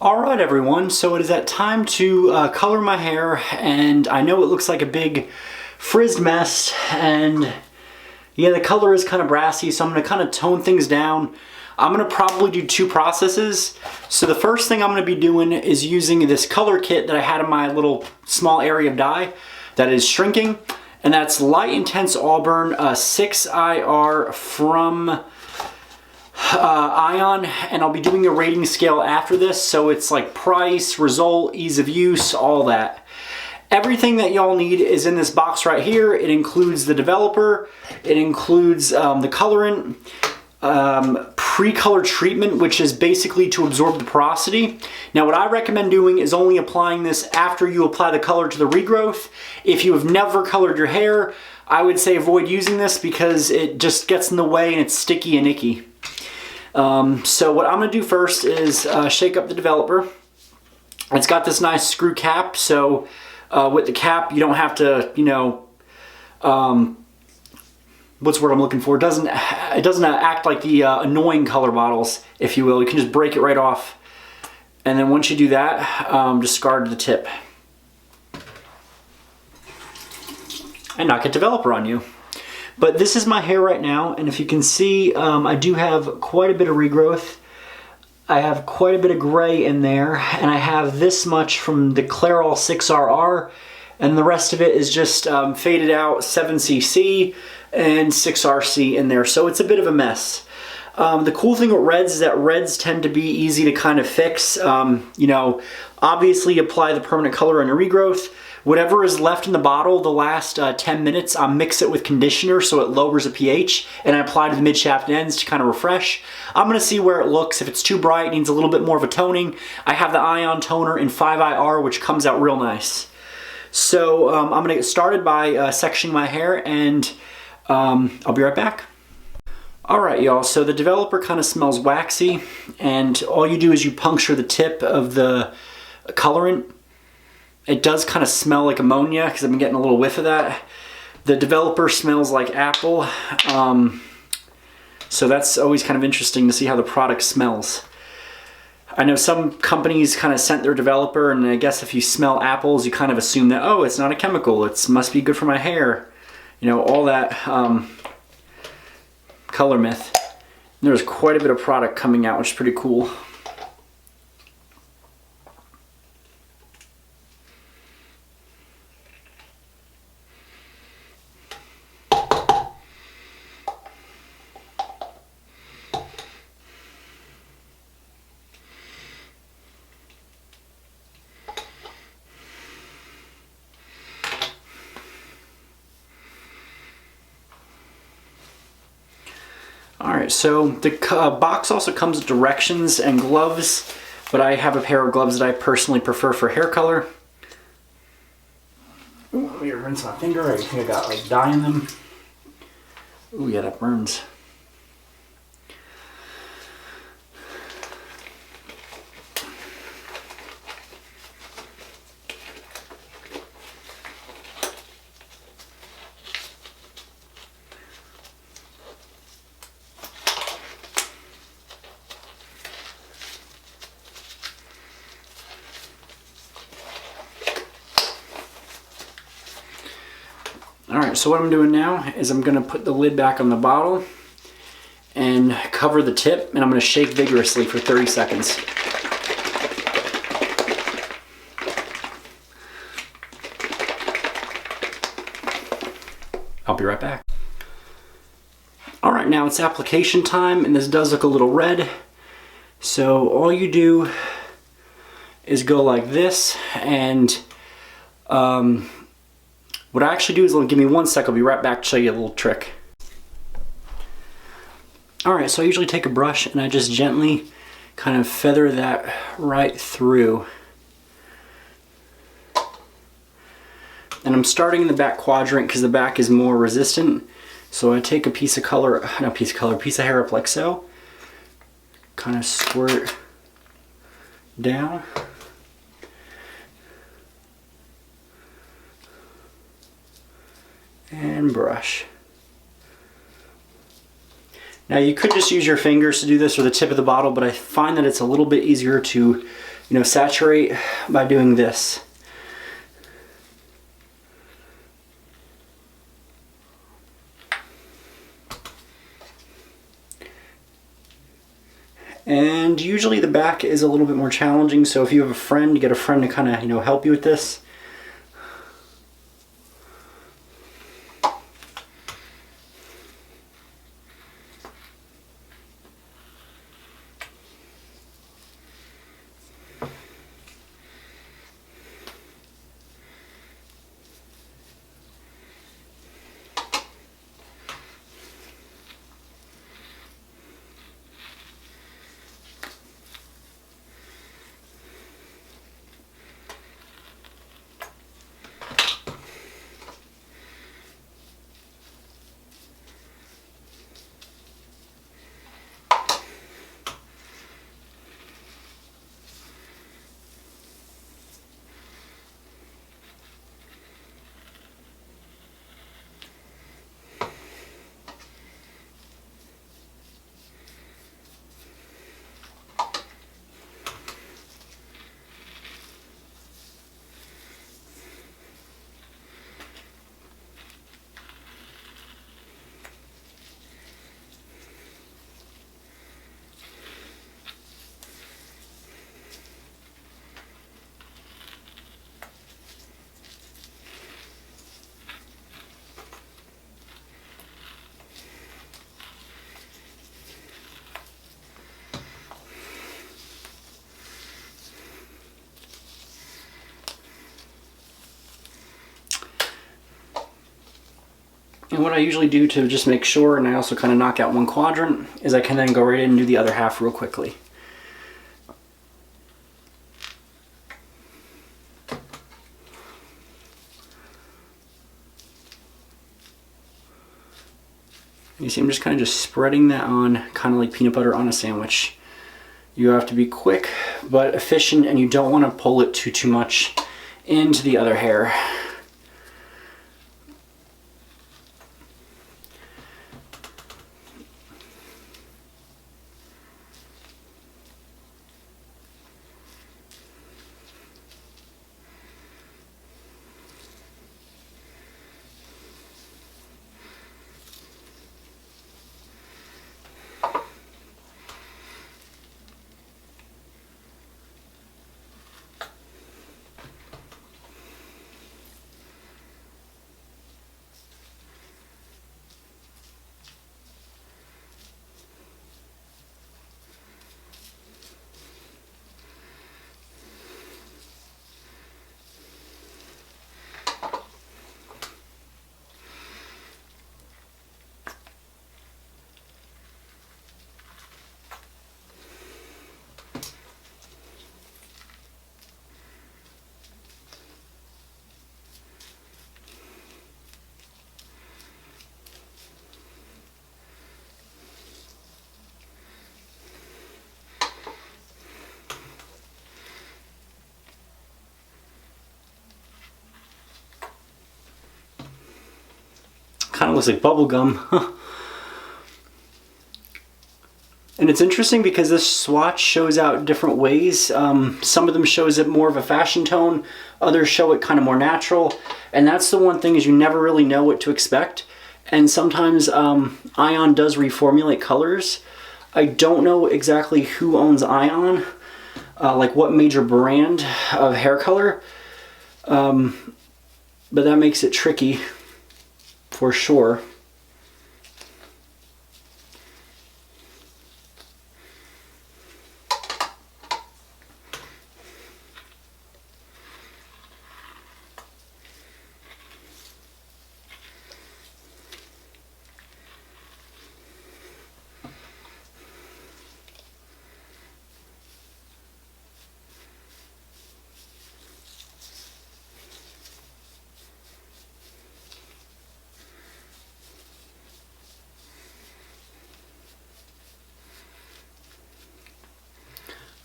Alright everyone, so it is that time to color my hair, and I know it looks like a big frizzed mess, and yeah, the color is kind of brassy, so I'm going to kind of tone things down. I'm going to probably do two processes. So the first thing I'm going to be doing is using this color kit that I had in my little small area of dye that is shrinking, and that's Light Intense Auburn 6IR from Ion, and I'll be doing a rating scale after this, so it's like price, result, ease of use, all that. Everything that y'all need is in this box right here. It includes the developer, it includes the colorant, pre-color treatment, which is basically to absorb the porosity. Now what I recommend doing is only applying this after you apply the color to the regrowth. If you have never colored your hair, I would say avoid using this because it just gets in the way and it's sticky and icky. So what I'm going to do first is shake up the developer. It's got this nice screw cap, so with the cap you don't have to, you know, what's the word I'm looking for? It doesn't act like the annoying color bottles, if you will. You can just break it right off. And then once you do that, discard the tip. And knock a developer on you. But this is my hair right now, and if you can see, I do have quite a bit of regrowth. I have quite a bit of gray in there, and I have this much from the Clairol 6RR, and the rest of it is just faded out 7cc and 6RC in there, so it's a bit of a mess. The cool thing with reds is that reds tend to be easy to kind of fix. You know, obviously apply the permanent color on your regrowth. Whatever is left in the bottle the last 10 minutes, I mix it with conditioner so it lowers the pH, and I apply to the mid-shaft ends to kind of refresh. I'm going to see where it looks. If it's too bright, it needs a little bit more of a toning. I have the Ion toner in 5IR, which comes out real nice. So I'm going to get started by sectioning my hair, and I'll be right back. Alright y'all, so the developer kind of smells waxy, and all you do is you puncture the tip of the colorant. It does kind of smell like ammonia because I've been getting a little whiff of that. The developer smells like apple, so that's always kind of interesting to see how the product smells. I know some companies kind of scent their developer, and I guess if you smell apples, you kind of assume that, oh, it's not a chemical, it must be good for my hair. You know, all that color myth. And there's quite a bit of product coming out, which is pretty cool. Alright, so the box also comes with directions and gloves, but I have a pair of gloves that I personally prefer for hair color. Ooh, let me rinse my finger. I think I got like dye in them. Ooh, yeah, that burns. Alright, so what I'm doing now is I'm going to put the lid back on the bottle and cover the tip, and I'm going to shake vigorously for 30 seconds. I'll be right back. Alright, now it's application time, and this does look a little red. So all you do is go like this, and what I actually do is, give me 1 sec, I'll be right back to show you a little trick. Alright, so I usually take a brush and I just gently kind of feather that right through. And I'm starting in the back quadrant because the back is more resistant. So I take a piece of hair up like so. Kind of squirt down. And brush. Now you could just use your fingers to do this or the tip of the bottle, but I find that it's a little bit easier to you know, saturate by doing this. And usually the back is a little bit more challenging, so if you have a friend, get a friend to kind of, you know, help you with this. And what I usually do to just make sure, and I also kind of knock out one quadrant, is I can then go right in and do the other half real quickly. You see I'm just kind of spreading that on, kind of like peanut butter on a sandwich. You have to be quick but efficient, and you don't want to pull it too much into the other hair. Kind of looks like bubble gum. And it's interesting because this swatch shows out different ways. Some of them shows it more of a fashion tone, others show it kind of more natural. And that's the one thing, is you never really know what to expect. And sometimes Ion does reformulate colors. I don't know exactly who owns Ion, like what major brand of hair color, but that makes it tricky for sure.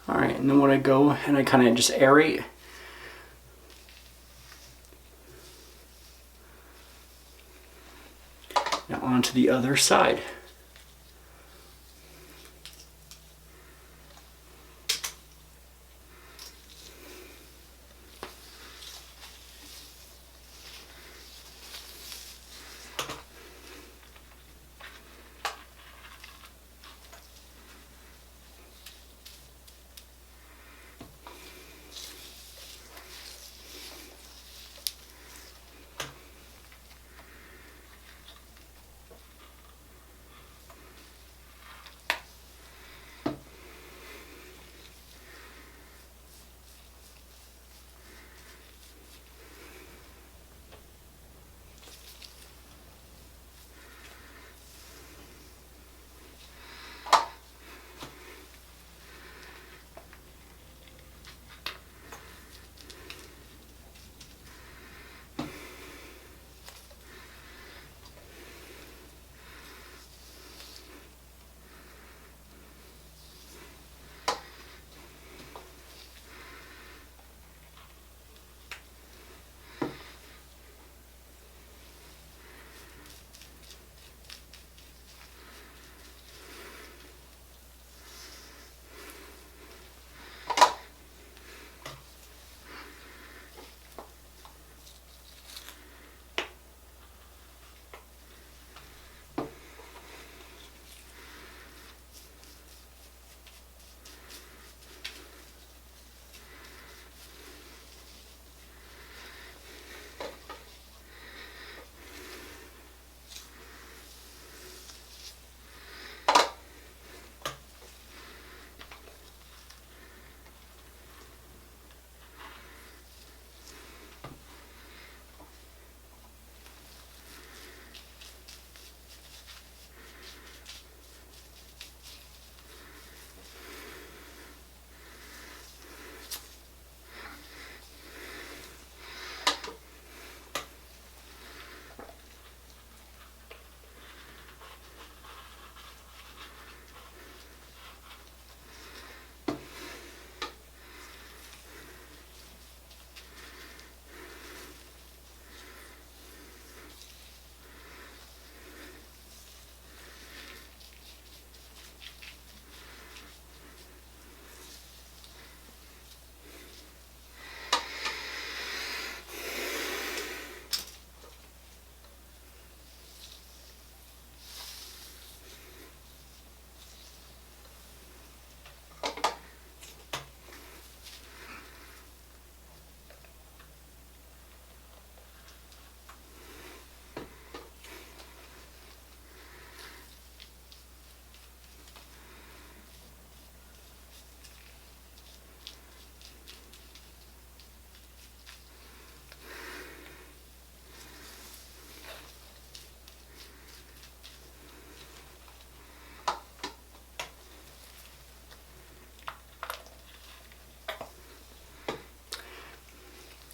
Alright, and then when I go and I kind of just aerate, now onto the other side.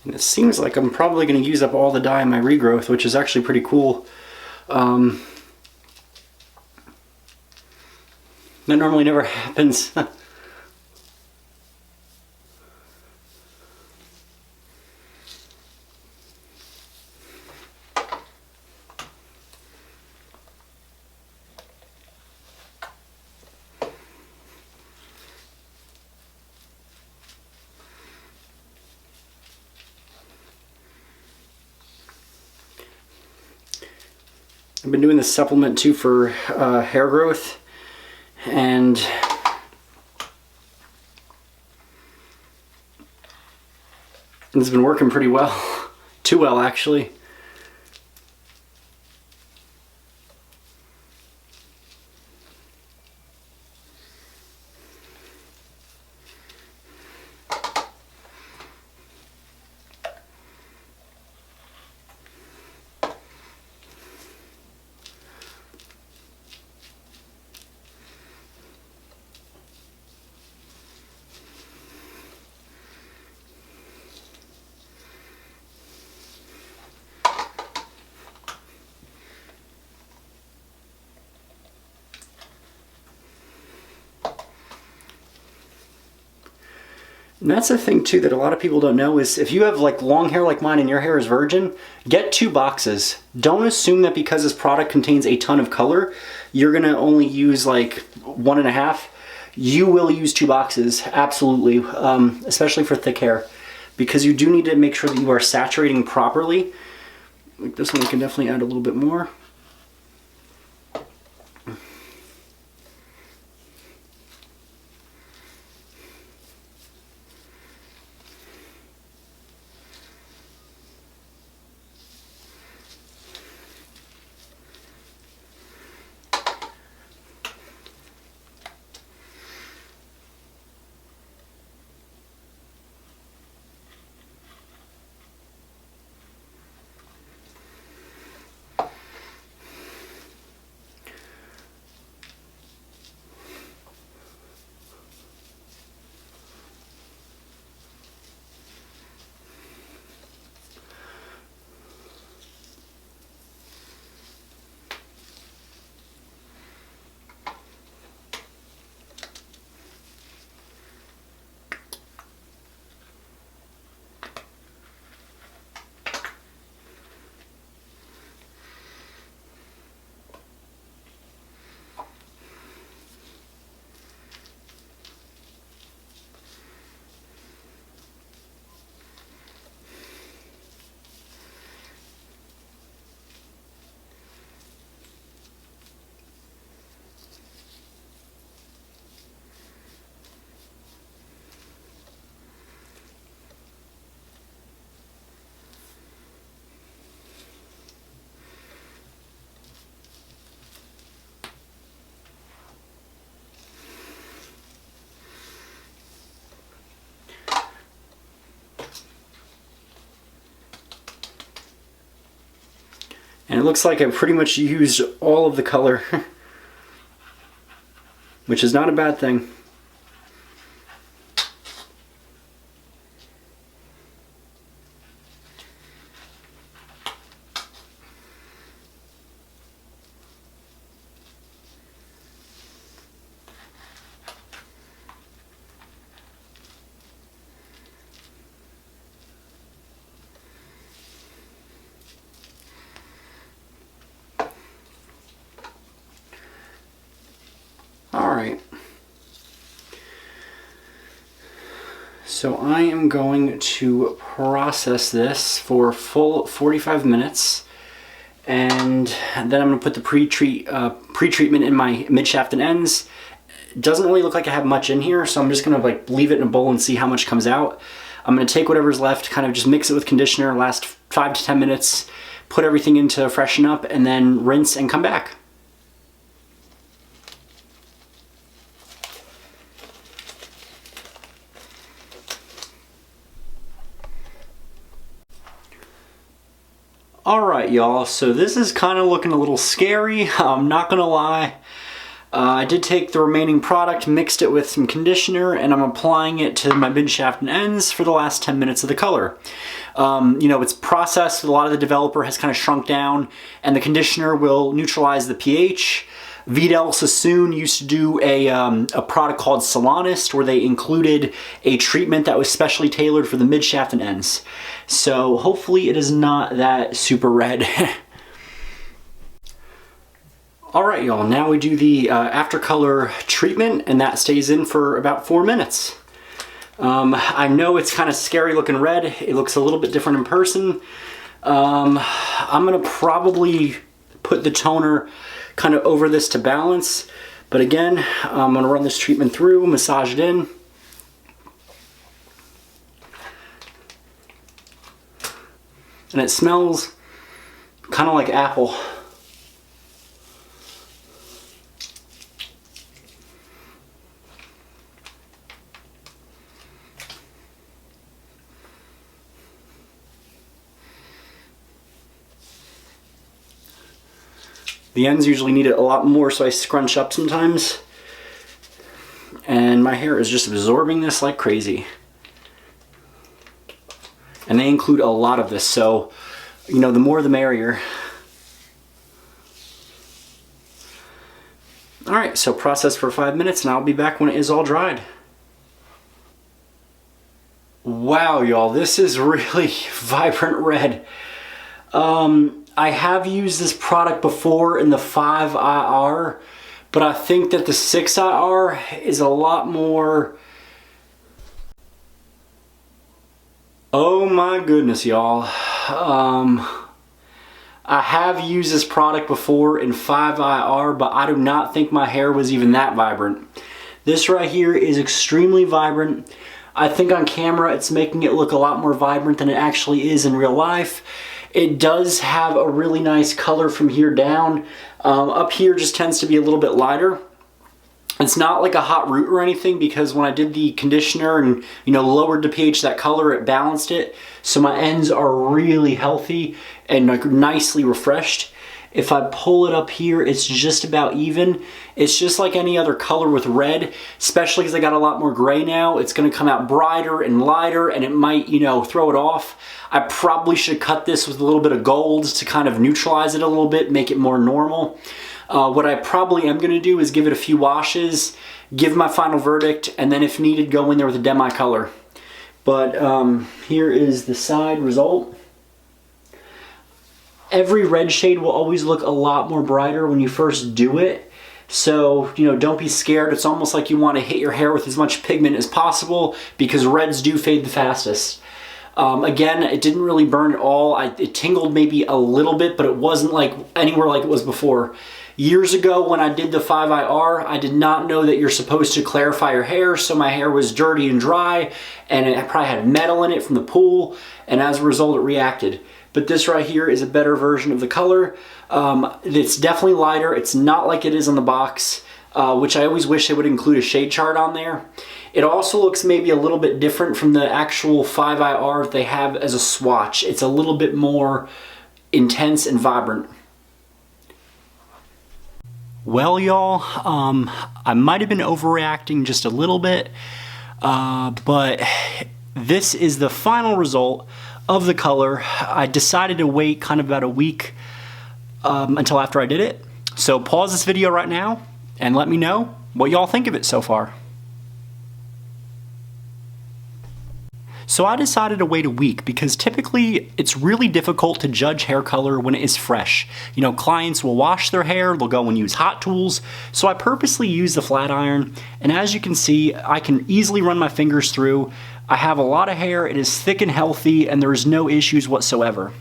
And it seems like I'm probably going to use up all the dye in my regrowth, which is actually pretty cool. That normally never happens. I've been doing this supplement too for hair growth, and it's been working pretty well. Too well, actually. And that's the thing too that a lot of people don't know is if you have like long hair like mine and your hair is virgin, get 2 boxes. Don't assume that because this product contains a ton of color, you're gonna only use like 1.5. You will use 2 boxes, absolutely, especially for thick hair, because you do need to make sure that you are saturating properly. Like this one, you can definitely add a little bit more. And it looks like I pretty much used all of the color, which is not a bad thing. Alright, so I am going to process this for full 45 minutes, and then I'm going to put the pre-treatment in my mid-shaft and ends. It doesn't really look like I have much in here, so I'm just going to like leave it in a bowl and see how much comes out. I'm going to take whatever's left, kind of just mix it with conditioner, last 5 to 10 minutes, put everything in to freshen up, and then rinse and come back. Alright y'all, so this is kind of looking a little scary, I'm not gonna lie. I did take the remaining product, mixed it with some conditioner, and I'm applying it to my mid shaft and ends for the last 10 minutes of the color. You know, it's processed, a lot of the developer has kind of shrunk down, and the conditioner will neutralize the pH. Vidal Sassoon used to do a product called Salon, where they included a treatment that was specially tailored for the mid shaft and ends. So hopefully it is not that super red. Alright y'all, now we do the after color treatment, and that stays in for about 4 minutes. I know it's kind of scary looking red. It looks a little bit different in person. I'm going to probably put the toner kind of over this to balance. But again, I'm going to run this treatment through, massage it in. And it smells kind of like apple. The ends usually need it a lot more, so I scrunch up sometimes. And my hair is just absorbing this like crazy. And they include a lot of this, so, you know, the more the merrier. Alright, so process for 5 minutes, and I'll be back when it is all dried. Wow, y'all, this is really vibrant red. I have used this product before in the 5IR, but I think that the 6IR is a lot more... Oh my goodness, y'all. I have used this product before in 5IR, but I do not think my hair was even that vibrant. This right here is extremely vibrant. I think on camera it's making it look a lot more vibrant than it actually is in real life. It does have a really nice color from here down. Up here just tends to be a little bit lighter. It's not like a hot root or anything, because when I did the conditioner and, you know, lowered the pH that color, it balanced it. So my ends are really healthy and like nicely refreshed. If I pull it up here, it's just about even. It's just like any other color with red, especially because I got a lot more gray now. It's gonna come out brighter and lighter, and it might, you know, throw it off. I probably should cut this with a little bit of gold to kind of neutralize it a little bit, make it more normal. What I probably am gonna do is give it a few washes, give my final verdict, and then if needed, go in there with a demi color. But here is the side result. Every red shade will always look a lot more brighter when you first do it. So, you know, don't be scared. It's almost like you want to hit your hair with as much pigment as possible, because reds do fade the fastest. Again, it didn't really burn at all. It tingled maybe a little bit, but it wasn't like anywhere like it was before. Years ago when I did the 5IR, I did not know that you're supposed to clarify your hair, so my hair was dirty and dry, and it probably had metal in it from the pool, and as a result it reacted. But this right here is a better version of the color. It's definitely lighter. It's not like it is on the box, which I always wish they would include a shade chart on there. It also looks maybe a little bit different from the actual 5IR that they have as a swatch. It's a little bit more intense and vibrant. Well, y'all, I might have been overreacting just a little bit, but this is the final result of the color. I decided to wait kind of about a week until after I did it. So pause this video right now and let me know what y'all think of it so far. So I decided to wait a week because typically it's really difficult to judge hair color when it is fresh. You know, clients will wash their hair, they'll go and use hot tools, so I purposely use the flat iron, and as you can see, I can easily run my fingers through. I have a lot of hair, it is thick and healthy, and there's no issues whatsoever.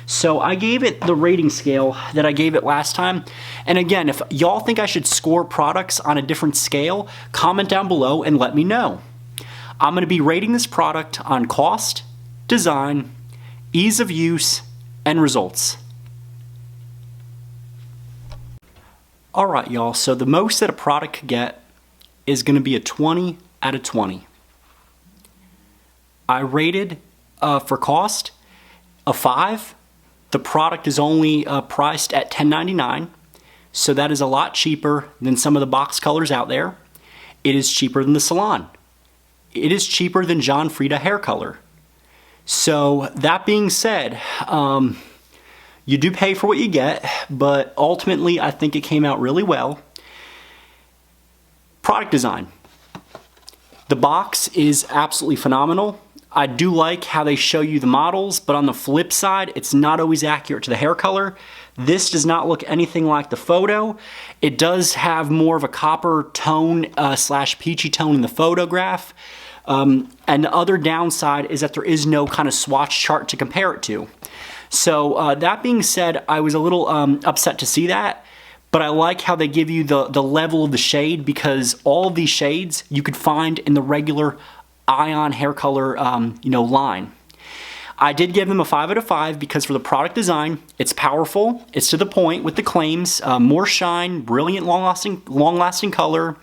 So I gave it the rating scale that I gave it last time. And again, if y'all think I should score products on a different scale, comment down below and let me know. I'm going to be rating this product on cost, design, ease of use, and results. Alright y'all, so the most that a product could get is going to be a 20 out of 20. I rated for cost a 5. The product is only priced at $10.99, so that is a lot cheaper than some of the box colors out there. It is cheaper than the Salon. It is cheaper than John Frieda hair color. So that being said, you do pay for what you get, but ultimately I think it came out really well. Product design. The box is absolutely phenomenal. I do like how they show you the models, but on the flip side, it's not always accurate to the hair color. This does not look anything like the photo. It does have more of a copper tone slash peachy tone in the photograph. And the other downside is that there is no kind of swatch chart to compare it to. So that being said, I was a little upset to see that, but I like how they give you the level of the shade, because all of these shades you could find in the regular Ion hair color line. I did give them a 5 out of 5 because for the product design, it's powerful, it's to the point with the claims, more shine, brilliant long-lasting color,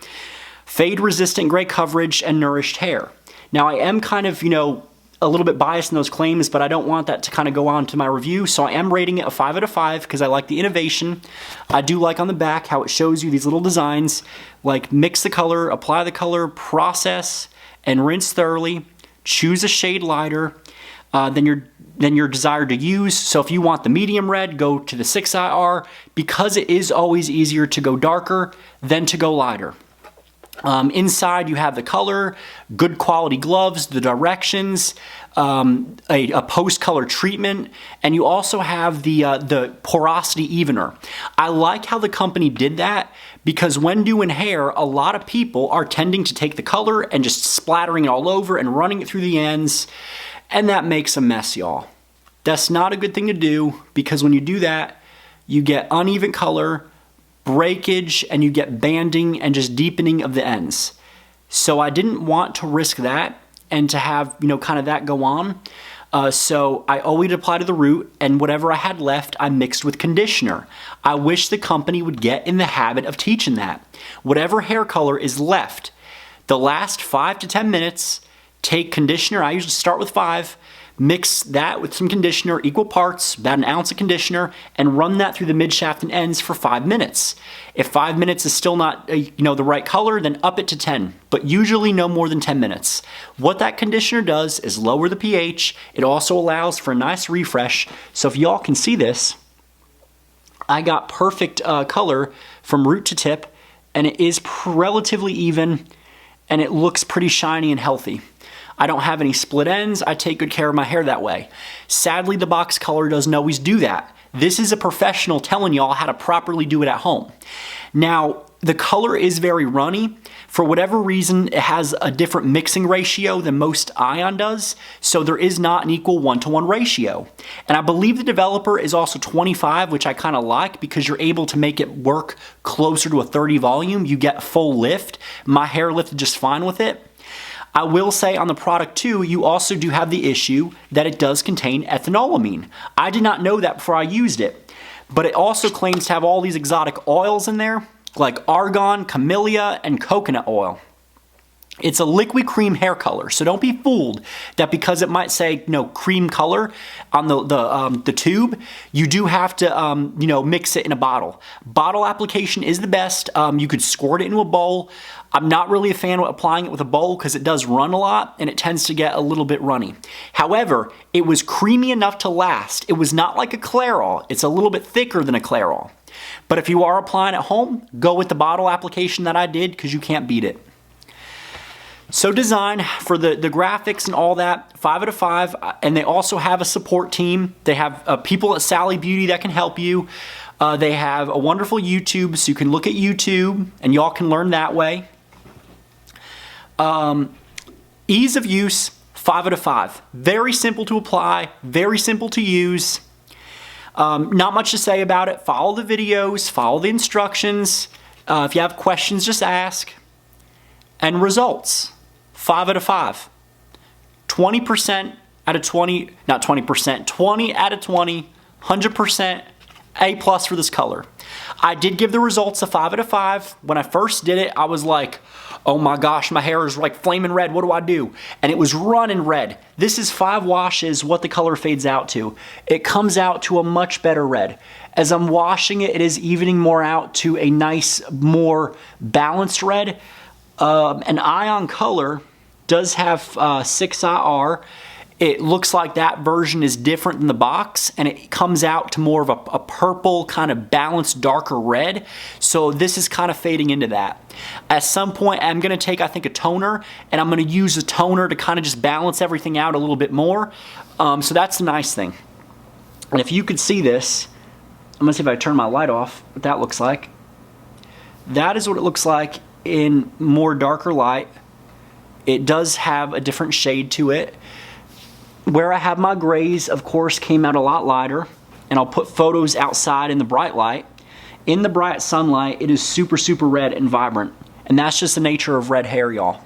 fade-resistant gray coverage, and nourished hair. Now I am kind of, a little bit biased in those claims, but I don't want that to kind of go on to my review, so I am rating it a 5 out of 5 because I like the innovation. I do like on the back how it shows you these little designs, like mix the color, apply the color, process, and rinse thoroughly. Choose a shade lighter than your desired to use. So if you want the medium red, go to the 6IR, because it is always easier to go darker than to go lighter. Inside you have the color, good quality gloves, the directions, a post-color treatment, and you also have the porosity evener. I like how the company did that, because when doing hair, a lot of people are tending to take the color and just splattering it all over and running it through the ends, and that makes a mess, y'all. That's not a good thing to do, because when you do that, you get uneven color, breakage, and you get banding and just deepening of the ends. So I didn't want to risk that and to have, kind of that go on. So I always apply to the root, and whatever I had left, I mixed with conditioner. I wish the company would get in the habit of teaching that. Whatever hair color is left, the last 5 to 10 minutes, take conditioner. I usually start with 5, mix that with some conditioner, equal parts, about an ounce of conditioner, and run that through the mid shaft and ends for 5 minutes. If 5 minutes is still not the right color, then up it to 10, but usually no more than 10 minutes. What that conditioner does is lower the pH. It also allows for a nice refresh. So if y'all can see this, I got perfect color from root to tip, and it is relatively even, and it looks pretty shiny and healthy. I don't have any split ends. I take good care of my hair that way. Sadly, the box color doesn't always do that. This is a professional telling y'all how to properly do it at home. Now, the color is very runny. For whatever reason, it has a different mixing ratio than most Ion does, so there is not an equal 1-to-1 ratio. And I believe the developer is also 25, which I kind of like, because you're able to make it work closer to a 30 volume. You get full lift. My hair lifted just fine with it. I will say on the product too, you also do have the issue that it does contain ethanolamine. I did not know that before I used it, but it also claims to have all these exotic oils in there, like argan, camellia, and coconut oil. It's a liquid cream hair color, so don't be fooled that because it might say cream color on the tube, you do have to mix it in a bottle. Bottle application is the best. You could squirt it into a bowl. I'm not really a fan of applying it with a bowl because it does run a lot and it tends to get a little bit runny. However, it was creamy enough to last. It was not like a Clairol. It's a little bit thicker than a Clairol. But if you are applying at home, go with the bottle application that I did because you can't beat it. So design, for the graphics and all that, 5 out of 5, and they also have a support team. They have people at Sally Beauty that can help you. They have a wonderful YouTube, so you can look at YouTube, and y'all can learn that way. Ease of use, 5 out of 5. Very simple to apply, very simple to use. Not much to say about it. Follow the videos, follow the instructions. If you have questions, just ask. And results. 5 out of 5. 20% out of 20, not 20%, 20 out of 20, 100% A+ for this color. I did give the results a 5 out of 5. When I first did it, I was like, oh my gosh, my hair is like flaming red, what do I do? And it was running red. This is 5 washes, what the color fades out to. It comes out to a much better red. As I'm washing it, it is evening more out to a nice, more balanced red. An Ion color does have 6IR. It looks like that version is different than the box, and it comes out to more of a purple kind of balanced darker red. So this is kind of fading into that. At some point I'm gonna take, I think, a toner, and I'm gonna use a toner to kind of just balance everything out a little bit more. So that's the nice thing. And if you could see this, I'm gonna see if I turn my light off, what that looks like. That is what it looks like in more darker light. It does have a different shade to it. Where I have my grays, of course, came out a lot lighter, and I'll put photos outside in the bright light. In the bright sunlight, it is super, super red and vibrant, and that's just the nature of red hair, y'all.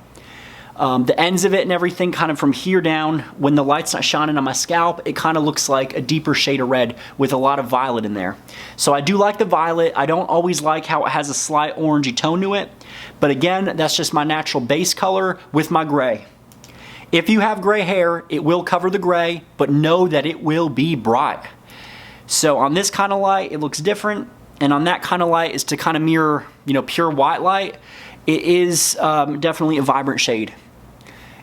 The ends of it and everything, kind of from here down, when the light's not shining on my scalp, it kind of looks like a deeper shade of red with a lot of violet in there. So I do like the violet. I don't always like how it has a slight orangey tone to it, but again, that's just my natural base color with my gray. If you have gray hair, it will cover the gray, but know that it will be bright. So on this kind of light, it looks different, and on that kind of light is to kind of mirror, you know, pure white light. It is definitely a vibrant shade.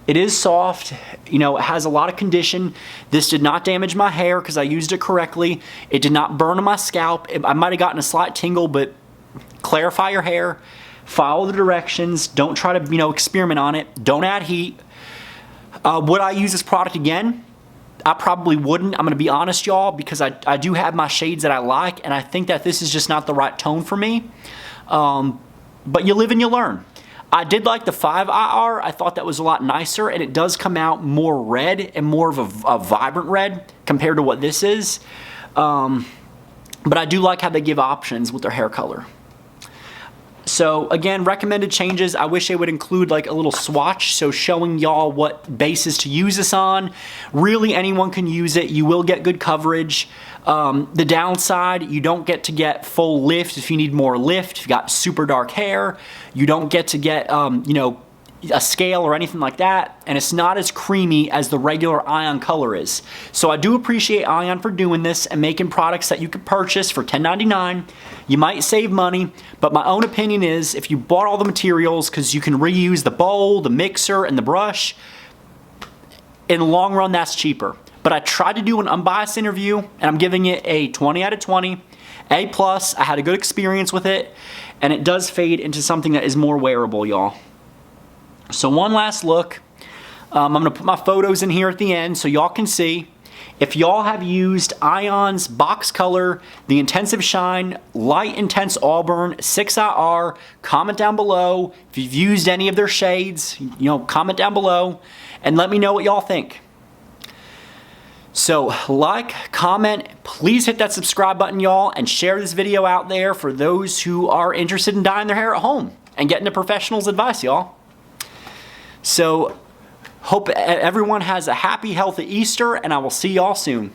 It is soft, you know, it has a lot of condition. This did not damage my hair because I used it correctly. It did not burn on my scalp. I might have gotten a slight tingle, but clarify your hair, follow the directions, don't try to, you know, experiment on it, don't add heat. Would I use this product again? I probably wouldn't. I'm gonna be honest, y'all, because I do have my shades that I like, and I think that this is just not the right tone for me. But you live and you learn. I did like the 5IR. I thought that was a lot nicer, and it does come out more red and more of a vibrant red compared to what this is. But I do like how they give options with their hair color. So again, recommended changes. I wish they would include like a little swatch, so showing y'all what bases to use this on. Really, anyone can use it. You will get good coverage. The downside, you don't get to get full lift if you need more lift. If you've got super dark hair, you don't get to get, you know, a scale or anything like that, and it's not as creamy as the regular Ion color is. So I do appreciate Ion for doing this and making products that you could purchase for $10.99. You might save money, but my own opinion is if you bought all the materials, because you can reuse the bowl, the mixer, and the brush, in the long run that's cheaper. But I tried to do an unbiased interview, and I'm giving it a 20 out of 20. A+, I had a good experience with it, and it does fade into something that is more wearable, y'all. So one last look. I'm gonna put my photos in here at the end so y'all can see. If y'all have used Ion's box color, the Intensive Shine, Light Intense Auburn, 6IR, comment down below. If you've used any of their shades, you know, comment down below and let me know what y'all think. So like, comment, please hit that subscribe button, y'all, and share this video out there for those who are interested in dyeing their hair at home and getting a professional's advice, y'all. So, hope everyone has a happy, healthy Easter, and I will see y'all soon.